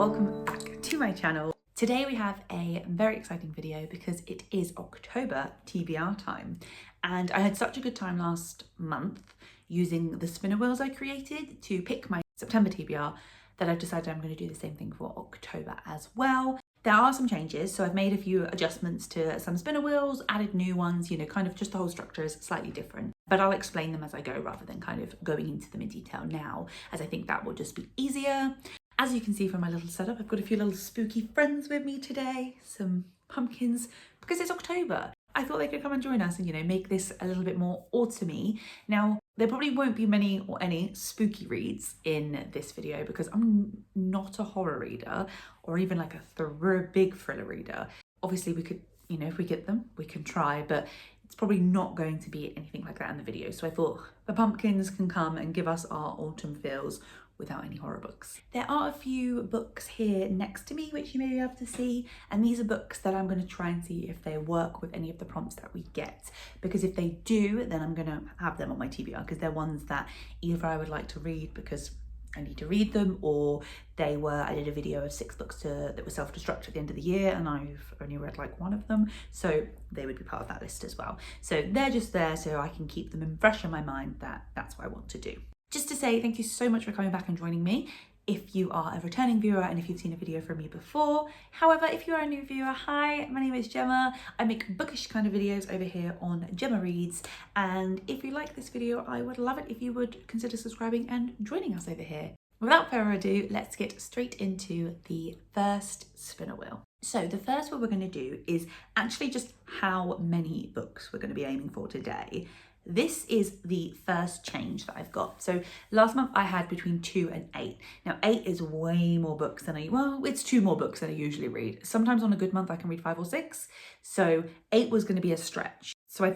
welcome back to my channel. Today we have a very exciting video because it is October TBR time, and I had such a good time last month using the spinner wheels I created to pick my September TBR that I've decided I'm going to do the same thing for October as well. There are some changes, so I've made a few adjustments to some spinner wheels, added new ones, kind of just the whole structure is slightly different. But I'll explain them as I go rather than kind of going into them in detail now, as I think that will just be easier. As you can see from my little setup, I've got a few little spooky friends with me today, some pumpkins, because it's October. I thought they could come and join us and, make this a little bit more autumny. Now, there probably won't be many or any spooky reads in this video because I'm not a horror reader or even like a big thriller reader. Obviously, we could, if we get them, we can try, but it's probably not going to be anything like that in the video. So I thought the pumpkins can come and give us our autumn feels without any horror books. There are a few books here next to me which you may be able to see, and these are books that I'm going to try and see if they work with any of the prompts that we get, because if they do, then I'm going to have them on my TBR because they're ones that either I would like to read because I need to read them, or I did a video of 6 books that were self-destruct at the end of the year and I've only read like one of them, so they would be part of that list as well. So they're just there so I can keep them fresh in my mind that's what I want to do. Just to say thank you so much for coming back and joining me if you are a returning viewer and if you've seen a video from me before. However, if you are a new viewer, hi, my name is Gemma. I make bookish kind of videos over here on Gemma Reads, and if you like this video, I would love it if you would consider subscribing and joining us over here. Without further ado, let's get straight into the first spinner wheel. So the first one we're going to do is actually just how many books we're going to be aiming for today. This is the first change that I've got. So last month I had between 2 and 8. Now 8 is way more books than it's 2 more books than I usually read. Sometimes on a good month I can read 5 or 6. So 8 was going to be a stretch. So I've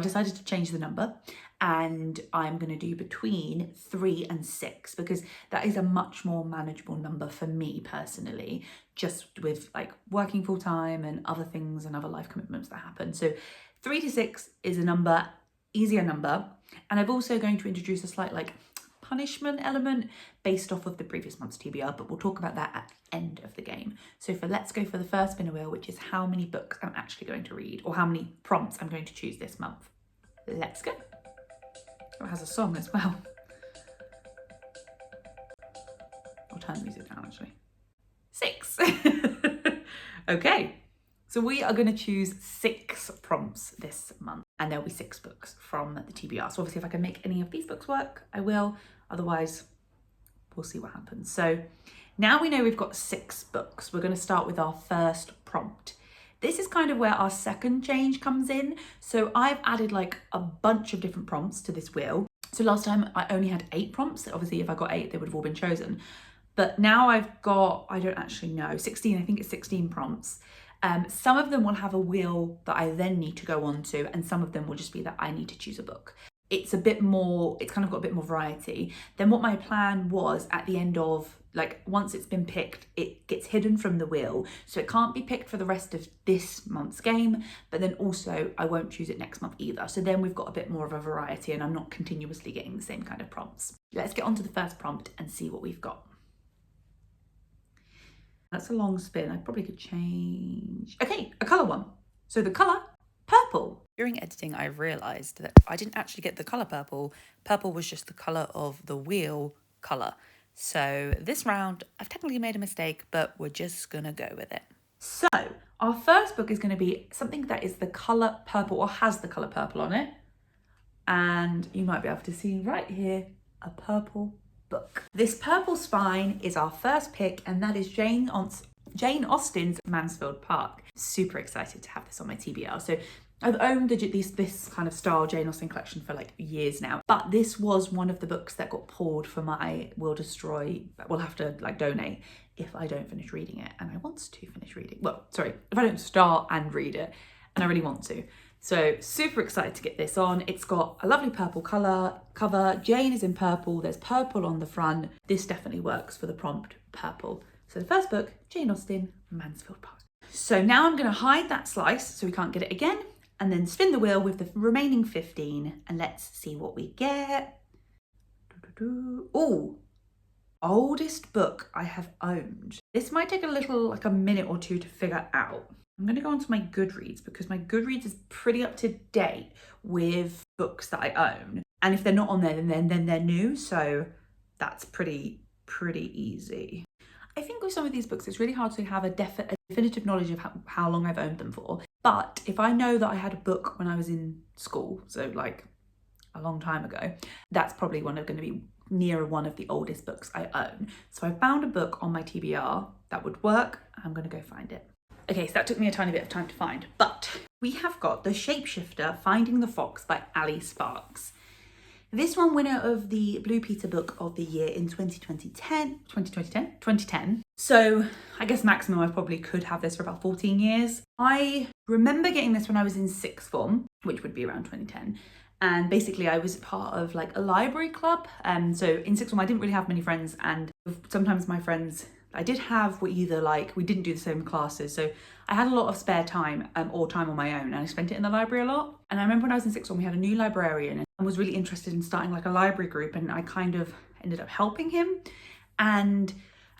decided to change the number and I'm going to do between 3 and 6 because that is a much more manageable number for me personally, just with like working full time and other things and other life commitments that happen. So 3 to 6 is a easier number, and I'm also going to introduce a slight punishment element based off of the previous month's TBR, but we'll talk about that at the end of the game. So let's go for the first spinner wheel, which is how many books I'm actually going to read or how many prompts I'm going to choose this month. Let's go. Oh, it has a song as well. I'll turn the music down actually. 6. Okay. So we are going to choose 6 prompts this month, and there'll be 6 books from the TBR. So obviously if I can make any of these books work, I will. Otherwise, we'll see what happens. So now we know we've got 6 books. We're going to start with our first prompt. This is kind of where our second change comes in. So I've added like a bunch of different prompts to this wheel. So last time I only had 8 prompts. Obviously if I got 8, they would have all been chosen. But now I've got, I don't actually know, 16, I think it's 16 prompts. Some of them will have a wheel that I then need to go on to, and some of them will just be that I need to choose a book. It's kind of got a bit more variety. Then what my plan was at the end of, once it's been picked, it gets hidden from the wheel. So it can't be picked for the rest of this month's game, but then also I won't choose it next month either. So then we've got a bit more of a variety and I'm not continuously getting the same kind of prompts. Let's get on to the first prompt and see what we've got. That's a long spin. I probably could change. Okay, a colour one. So the colour, purple. During editing, I realised that I didn't actually get the colour purple. Purple was just the colour of the wheel colour. So this round, I've technically made a mistake, but we're just going to go with it. So our first book is going to be something that is the colour purple or has the colour purple on it. And you might be able to see right here, a purple book. This purple spine is our first pick, and that is Jane Austen's Mansfield Park. Super excited to have this on my TBR. So I've owned this kind of style Jane Austen collection for years now, but this was one of the books that got pulled for my Will Destroy. We'll have to donate if I don't finish reading it, and I want to finish reading. Well, sorry, if I don't start and read it, and I really want to. So super excited to get this on. It's got a lovely purple cover. Jane is in purple. There's purple on the front. This definitely works for the prompt purple. So the first book, Jane Austen, Mansfield Park. So now I'm going to hide that slice so we can't get it again, and then spin the wheel with the remaining 15, and let's see what we get. Oh, Oldest book I have owned. This might take a little, like a minute or two to figure out. I'm gonna go onto my Goodreads because my Goodreads is pretty up to date with books that I own. And if they're not on there, then they're new. So that's pretty easy. I think with some of these books, it's really hard to have a definitive knowledge of how long I've owned them for. But if I know that I had a book when I was in school, so like a long time ago, that's probably going to be near one of the oldest books I own. So I found a book on my TBR that would work. I'm going to go find it. Okay, so that took me a tiny bit of time to find, but we have got The Shapeshifter, Finding the Fox by Ali Sparks. This one winner of the Blue Peter Book of the Year in 2010. So I guess maximum I probably could have this for about 14 years. I remember getting this when I was in sixth form, which would be around 2010. And basically I was part of like a library club. So in sixth form, I didn't really have many friends. And sometimes my friends I did have were either like, we didn't do the same classes. So I had a lot of spare time or time on my own, and I spent it in the library a lot. And I remember when I was in sixth form, we had a new librarian and was really interested in starting like a library group. And I kind of ended up helping him. And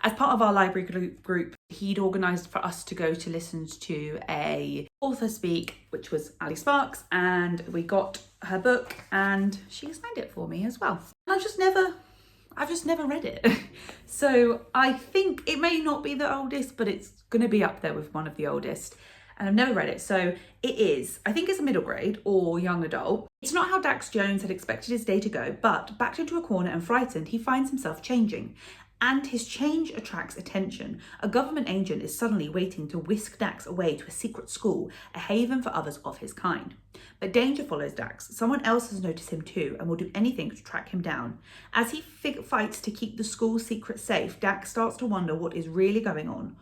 as part of our library group, he'd organised for us to go to listen to a author speak, which was Ali Sparks, and we got her book and she signed it for me as well. And I've just never read it. So I think it may not be the oldest, but it's going to be up there with one of the oldest. And I've never read it. So it is, I think it's a middle grade or young adult. It's not how Dax Jones had expected his day to go, but backed into a corner and frightened, he finds himself changing. And his change attracts attention. A government agent is suddenly waiting to whisk Dax away to a secret school, a haven for others of his kind. But danger follows Dax. Someone else has noticed him too and will do anything to track him down. As he fights to keep the school's secret safe, Dax starts to wonder what is really going on.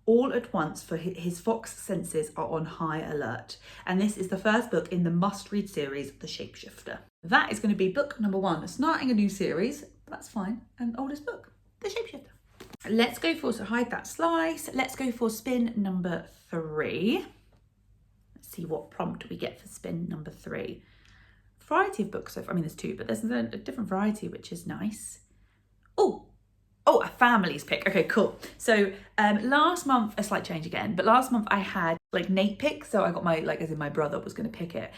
All at once, for his fox senses are on high alert. And this is the first book in the must-read series, The Shapeshifter. That is going to be book number 1. Starting a new series, but that's fine. An oldest book. The Shapeshifter. Let's go for, so hide that slice. Let's go for spin number 3. Let's see what prompt we get for spin number 3. Variety of books. So I mean, there's 2, but there's a different variety, which is nice. Oh, a family's pick. Okay, cool. So last month, a slight change again, but last month I had like Nate pick. So I got my, like as in my brother was going to pick it.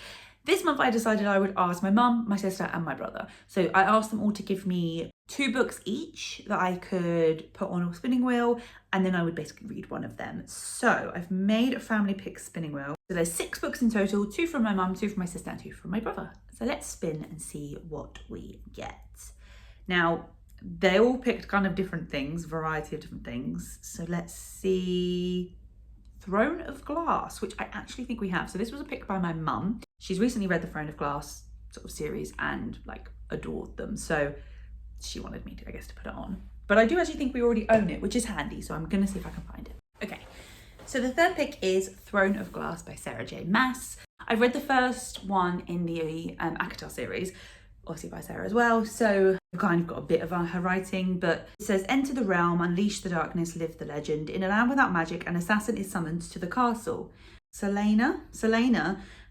This month I decided I would ask my mum, my sister and my brother. So I asked them all to give me 2 books each that I could put on a spinning wheel, and then I would basically read one of them. So I've made a family pick spinning wheel. So there's 6 books in total, 2 from my mum, 2 from my sister and 2 from my brother. So let's spin and see what we get. Now, they all picked kind of different things, variety of different things. So let's see. Throne of Glass, which I actually think we have. So this was a pick by my mum. She's recently read the Throne of Glass sort of series and like adored them. So she wanted me to, I guess, to put it on. But I do actually think we already own it, which is handy. So I'm going to see if I can find it. Okay. So the third pick is Throne of Glass by Sarah J. Maas. I've read the first one in the ACOTAR series, obviously by Sarah as well. So I've kind of got a bit of her writing, but it says, enter the realm, unleash the darkness, live the legend. In a land without magic, an assassin is summoned to the castle. Selena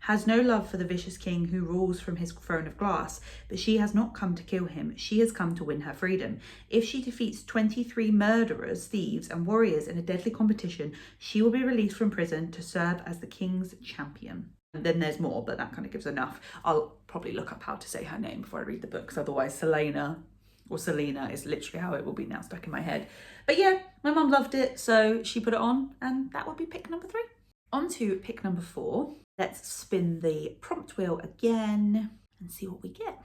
has no love for the vicious king who rules from his throne of glass, but she has not come to kill him. She has come to win her freedom. If she defeats 23 murderers, thieves and warriors in a deadly competition, she will be released from prison to serve as the king's champion. And then there's more, but that kind of gives enough. I'll probably look up how to say her name before I read the book, because otherwise Selena is literally how it will be now stuck in my head. But yeah, my mum loved it, so she put it on, and that would be pick number 3. On to pick number 4. Let's spin the prompt wheel again and see what we get.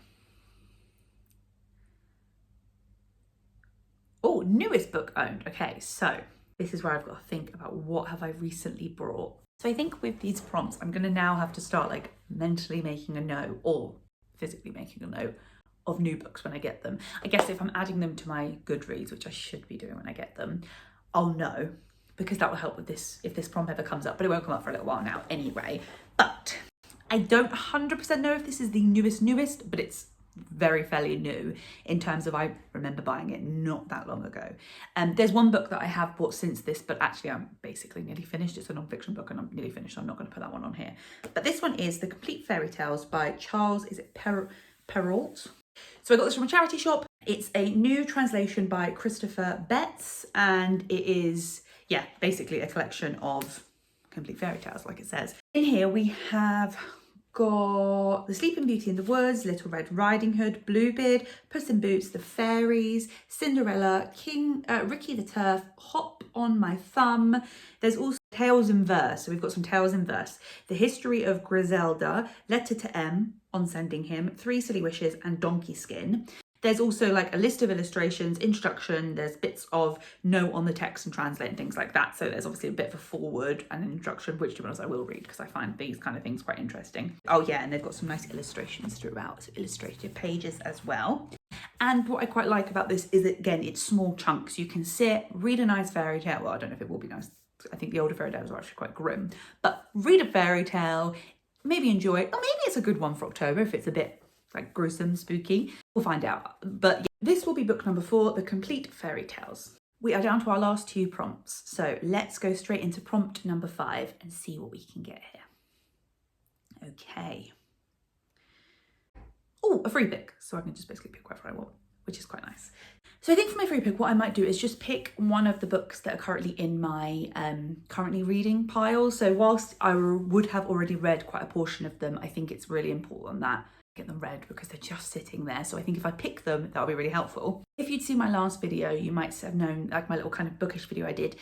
Oh, newest book owned. Okay, so this is where I've got to think about what have I recently brought. So I think with these prompts, I'm going to now have to start like mentally making a note or physically making a note of new books when I get them. I guess if I'm adding them to my Goodreads, which I should be doing when I get them, I'll know, because that will help with this if this prompt ever comes up, but it won't come up for a little while now anyway. But I don't 100% know if this is the newest, but it's very fairly new in terms of I remember buying it not that long ago. There's one book that I have bought since this, but actually I'm basically nearly finished. It's a non-fiction book and I'm nearly finished, so I'm not going to put that one on here. But this one is The Complete Fairy Tales by Charles, Perrault? So I got this from a charity shop. It's a new translation by Christopher Betts, and it is, yeah, basically a collection of complete fairy tales, like it says. In here we have got The Sleeping Beauty in the Woods, Little Red Riding Hood, Bluebeard, Puss in Boots, The Fairies, Cinderella, Ricky the Turf, Hop on My Thumb. There's also tales in verse, so we've got some tales in verse. The History of Griselda, Letter to M, On Sending Him, Three Silly Wishes, and Donkey Skin. There's also like a list of illustrations, introduction, there's bits of note on the text and translate and things like that. So there's obviously a bit of a foreword and an introduction, which to be honest I will read because I find these kind of things quite interesting. Oh yeah, and they've got some nice illustrations throughout, so illustrated pages as well. And what I quite like about this is that, again, it's small chunks. You can sit, read a nice fairy tale. Well, I don't know if it will be nice. I think the older fairy tales are actually quite grim. But read a fairy tale, maybe enjoy it. Or maybe it's a good one for October if it's a bit like gruesome, spooky. We'll find out. But yeah, this will be book number 4, The Complete Fairy Tales. We are down to our last 2 prompts. So let's go straight into prompt number 5 and see what we can get here. Okay. Oh, a free pick. So I can just basically pick whatever I want, which is quite nice. So I think for my free pick, what I might do is just pick one of the books that are currently in my currently reading pile. So whilst I would have already read quite a portion of them, I think it's really important that I get them read because they're just sitting there. So I think if I pick them, that'll be really helpful. If you'd seen my last video, you might have known, like my little kind of bookish video I did.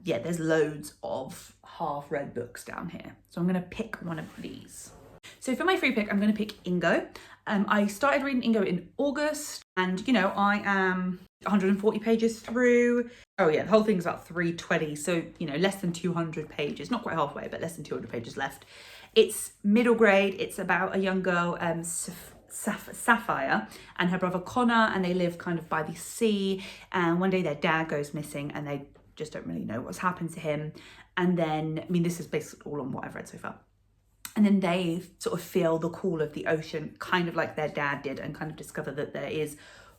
Yeah, there's loads of half read books down here. So I'm going to pick one of these. So for my free pick, I'm going to pick Ingo. I started reading Ingo in August, and you know, I am 140 pages through. Oh yeah, the whole thing's about 320, so you know, less than 200 pages, not quite halfway, but less than 200 pages left. It's middle grade. It's about a young girl, Sapphire, and her brother Connor, and they live kind of by the sea. And one day their dad goes missing, and they just don't really know what's happened to him. And then, I mean, this is basically all on what I've read so far. And then they sort of feel the call of the ocean, kind of like their dad did, and kind of discover that there is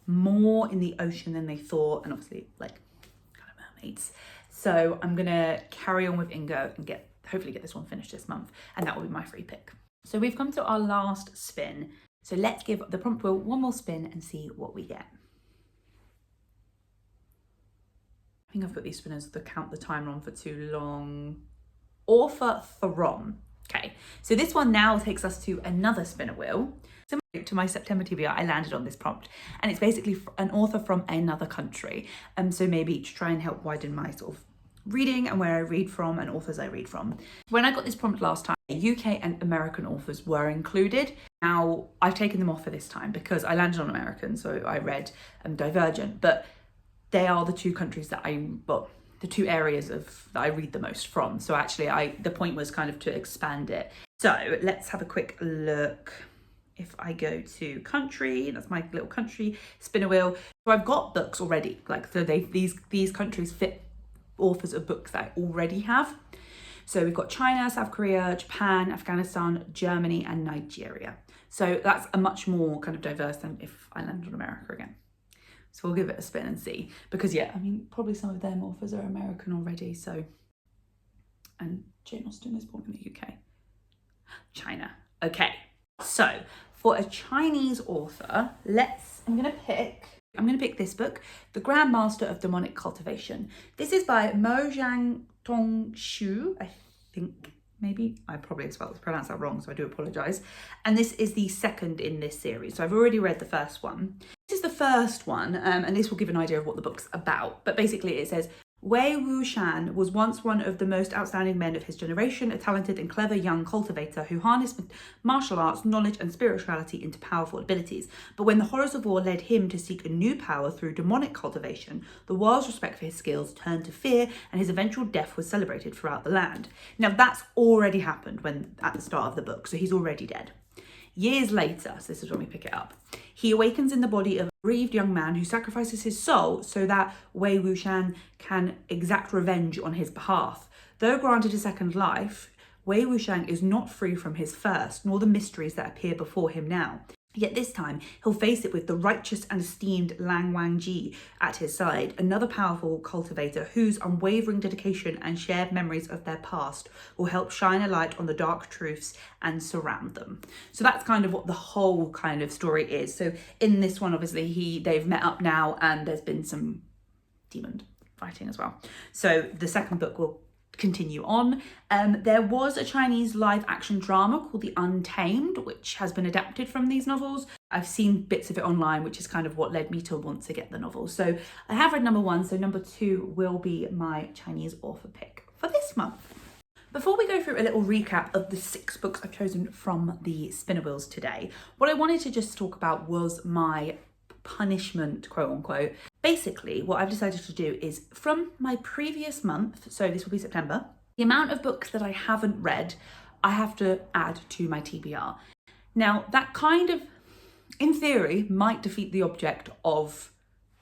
more in the ocean than they thought, and obviously like kind of mermaids. So I'm gonna carry on with Ingo and hopefully get this one finished this month, and that will be my free pick. So we've come to our last spin. So let's give the prompt wheel one more spin and see what we get. I think I've got these spinners to count the timer on for too long. Author Throm. Okay, so this one now takes us to another spinner wheel. Similar to my September TBR, I landed on this prompt, and it's basically an author from another country. So maybe to try and help widen my sort of reading and where I read from and authors I read from. When I got this prompt last time, UK and American authors were included. Now I've taken them off for this time because I landed on American, so I read Divergent, but they are the 2 countries that the 2 areas that I read the most from. So actually the point was kind of to expand it. So let's have a quick look. If I go to country, that's my little country spinner wheel. So I've got books already, like, so these countries fit authors of books that I already have. So we've got China, South Korea, Japan, Afghanistan, Germany, and Nigeria. So that's a much more kind of diverse than if I landed on America again. So we'll give it a spin and see, because yeah, I mean, probably some of them authors are American already. So, and Jane Austen is born in the UK. China. Okay. So for a Chinese author, I'm gonna pick this book, The Grand Master of Demonic Cultivation. This is by Mo Zhang Tong Shu, I think. Maybe I probably pronounced that wrong, so I do apologize. And this is the second in this series. So I've already read the first one. This is the first one, and this will give an idea of what the book's about. But basically it says, Wei Wuxian was once one of the most outstanding men of his generation, a talented and clever young cultivator who harnessed martial arts, knowledge and spirituality into powerful abilities. But when the horrors of war led him to seek a new power through demonic cultivation, the world's respect for his skills turned to fear, and his eventual death was celebrated throughout the land. Now that's already happened at the start of the book, so he's already dead. Years later, so this is when we pick it up, he awakens in the body of a bereaved young man who sacrifices his soul so that Wei Wuxian can exact revenge on his behalf. Though granted a second life, Wei Wuxian is not free from his first, nor the mysteries that appear before him now. Yet this time, he'll face it with the righteous and esteemed Lang Wangji at his side, another powerful cultivator whose unwavering dedication and shared memories of their past will help shine a light on the dark truths and surround them. So that's kind of what the whole kind of story is. So in this one, obviously, they've met up now and there's been some demon fighting as well. So the second book will continue on. There was a Chinese live action drama called The Untamed, which has been adapted from these novels. I've seen bits of it online, which is kind of what led me to want to get the novel. So I have read number 1, so number 2 will be my Chinese author pick for this month. Before we go through a little recap of the 6 books I've chosen from the spinner wheels today, what I wanted to just talk about was my punishment, quote unquote. Basically, what I've decided to do is from my previous month, so this will be September, the amount of books that I haven't read, I have to add to my TBR. Now, that kind of, in theory, might defeat the object of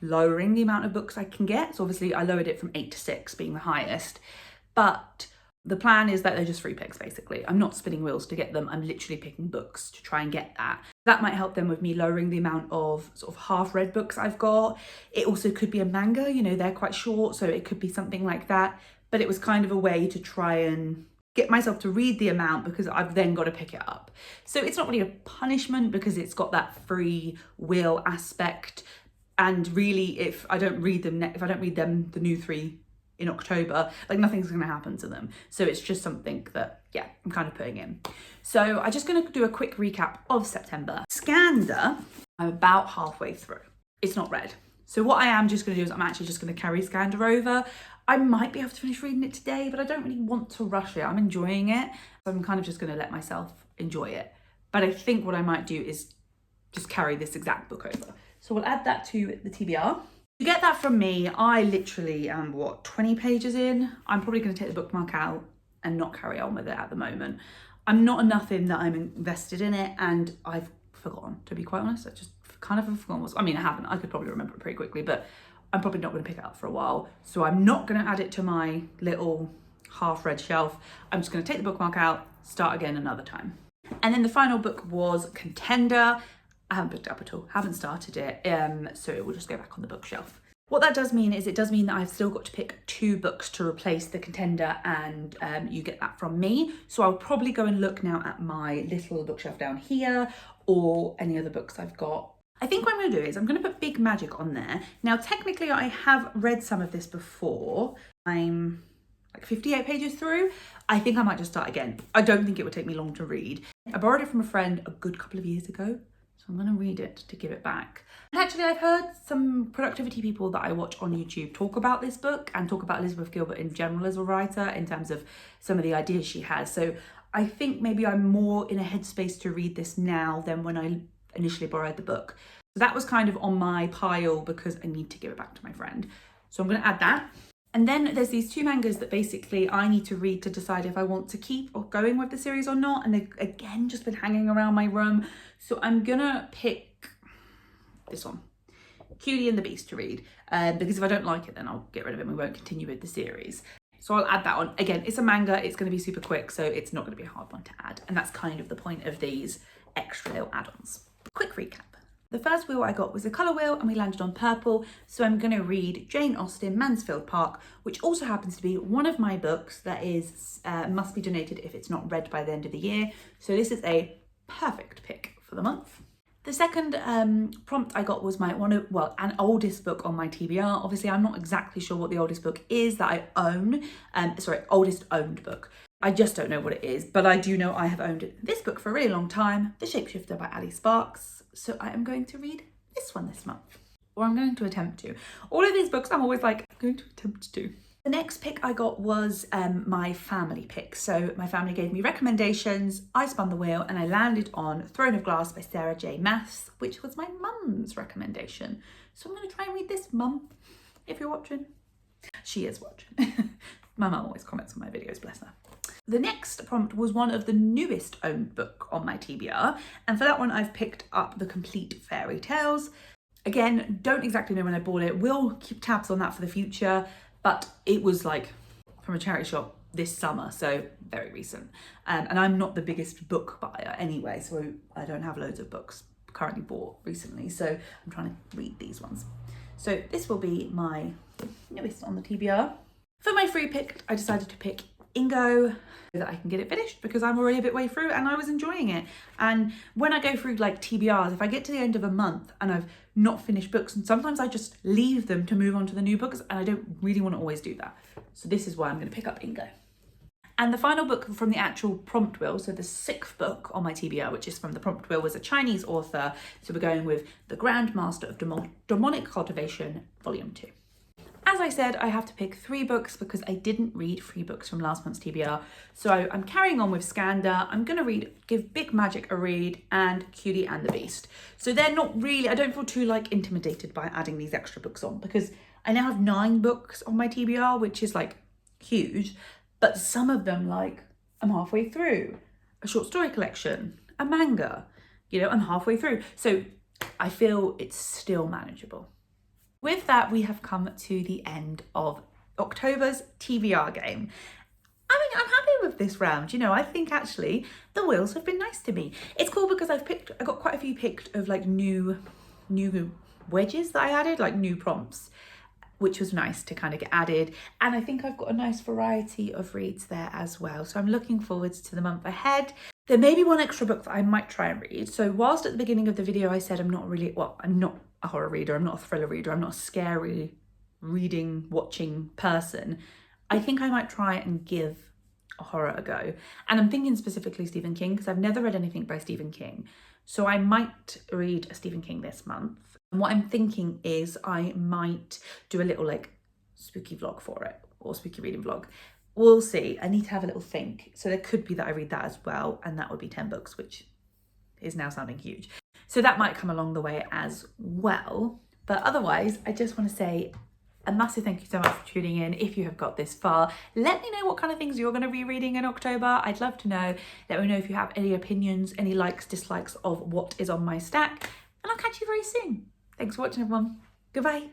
lowering the amount of books I can get. So obviously I lowered it from 8 to 6 being the highest, but the plan is that they're just free picks, basically. I'm not spinning wheels to get them. I'm literally picking books to try and get that. That might help them with me lowering the amount of sort of half-read books I've got. It also could be a manga, you know, they're quite short, so it could be something like that. But it was kind of a way to try and get myself to read the amount because I've then got to pick it up. So it's not really a punishment because it's got that free will aspect. And really, if I don't read them, the new 3 in October, like nothing's going to happen to them. So it's just something that, yeah, I'm kind of putting in. So I'm just going to do a quick recap of September. Skander, I'm about halfway through. It's not read. So what I am just going to do is I'm actually just going to carry Skander over. I might be able to finish reading it today, but I don't really want to rush it. I'm enjoying it. So I'm kind of just going to let myself enjoy it. But I think what I might do is just carry this exact book over. So we'll add that to the TBR. To get that from me, I literally am, 20 pages in? I'm probably going to take the bookmark out and not carry on with it at the moment. I'm not enough in that I'm invested in it, and I've forgotten, to be quite honest. I just kind of forgotten I haven't. I could probably remember it pretty quickly, but I'm probably not going to pick it up for a while. So I'm not going to add it to my little half-read shelf. I'm just going to take the bookmark out, start again another time. And then the final book was Contender. I haven't picked it up at all, haven't started it, so it will just go back on the bookshelf. What that does mean is it does mean that I've still got to pick 2 books to replace the Contender, and you get that from me. So I'll probably go and look now at my little bookshelf down here or any other books I've got. I think what I'm going to do is I'm going to put Big Magic on there. Now, technically, I have read some of this before. I'm like 58 pages through. I think I might just start again. I don't think it would take me long to read. I borrowed it from a friend a good couple of years ago. So I'm going to read it to give it back. And actually, I've heard some productivity people that I watch on YouTube talk about this book and talk about Elizabeth Gilbert in general as a writer in terms of some of the ideas she has. So I think maybe I'm more in a headspace to read this now than when I initially borrowed the book. So that was kind of on my pile because I need to give it back to my friend. So I'm going to add that. And then there's these 2 mangas that basically I need to read to decide if I want to keep or going with the series or not. And they've, again, just been hanging around my room. So I'm going to pick this one, Cutie and the Beast, to read. Because if I don't like it, then I'll get rid of it and we won't continue with the series. So I'll add that on. Again, it's a manga. It's going to be super quick, so it's not going to be a hard one to add. And that's kind of the point of these extra little add-ons. Quick recap. The first wheel I got was a colour wheel and we landed on purple, so I'm going to read Jane Austen, Mansfield Park, which also happens to be one of my books that is must be donated if it's not read by the end of the year. So this is a perfect pick for the month. The second prompt I got was an oldest book on my TBR. Obviously, I'm not exactly sure what the oldest book is that I own. Oldest owned book. I just don't know what it is, but I do know I have owned this book for a really long time, The Shapeshifter by Ali Sparks. So I am going to read this one this month, or I'm going to attempt to. All of these books I'm always like, I'm going to attempt to. The next pick I got was my family pick. So my family gave me recommendations, I spun the wheel, and I landed on Throne of Glass by Sarah J. Maas, which was my mum's recommendation. So I'm going to try and read this, Mum, if you're watching. She is watching. My mum always comments on my videos, bless her. The next prompt was one of the newest owned book on my TBR, and for that one I've picked up The Complete Fairy Tales. Again, don't exactly know when I bought it. We'll keep tabs on that for the future, but it was like from a charity shop this summer, so very recent. And I'm not the biggest book buyer anyway, so I don't have loads of books currently bought recently, so I'm trying to read these ones. So this will be my newest on the TBR. For my free pick, I decided to pick Ingo so that I can get it finished because I'm already a bit way through and I was enjoying it. And when I go through like TBRs, if I get to the end of a month and I've not finished books, and sometimes I just leave them to move on to the new books, and I don't really want to always do that. So this is why I'm going to pick up Ingo. And the final book from the actual prompt wheel, so the 6th book on my TBR, which is from the prompt wheel, was a Chinese author. So we're going with The Grand Master of Demonic Cultivation, Volume 2. As I said, I have to pick 3 books because I didn't read 3 books from last month's TBR. So I'm carrying on with Skanda. I'm going to give Big Magic a read and Cutie and the Beast. So they're not really, I don't feel too like intimidated by adding these extra books on because I now have 9 books on my TBR, which is like huge. But some of them, like, I'm halfway through. A short story collection, a manga, you know, I'm halfway through. So I feel it's still manageable. With that, we have come to the end of October's TBR game. I mean, I'm happy with this round. You know, I think actually the wheels have been nice to me. It's cool because I got quite a few picked of like new wedges that I added, like new prompts, which was nice to kind of get added. And I think I've got a nice variety of reads there as well. So I'm looking forward to the month ahead. There may be one extra book that I might try and read. So whilst at the beginning of the video I said I'm not a horror reader, I'm not a thriller reader, I'm not a scary reading, watching person, I think I might try and give a horror a go. And I'm thinking specifically Stephen King because I've never read anything by Stephen King. So I might read a Stephen King this month. And what I'm thinking is I might do a little like spooky vlog for it, or spooky reading vlog. We'll see. I need to have a little think. So there could be that I read that as well, and that would be 10 books, which is now sounding huge. So that might come along the way as well. But otherwise, I just want to say a massive thank you so much for tuning in. If you have got this far, let me know what kind of things you're going to be reading in October. I'd love to know. Let me know if you have any opinions, any likes, dislikes of what is on my stack, and I'll catch you very soon. Thanks for watching, everyone. Goodbye.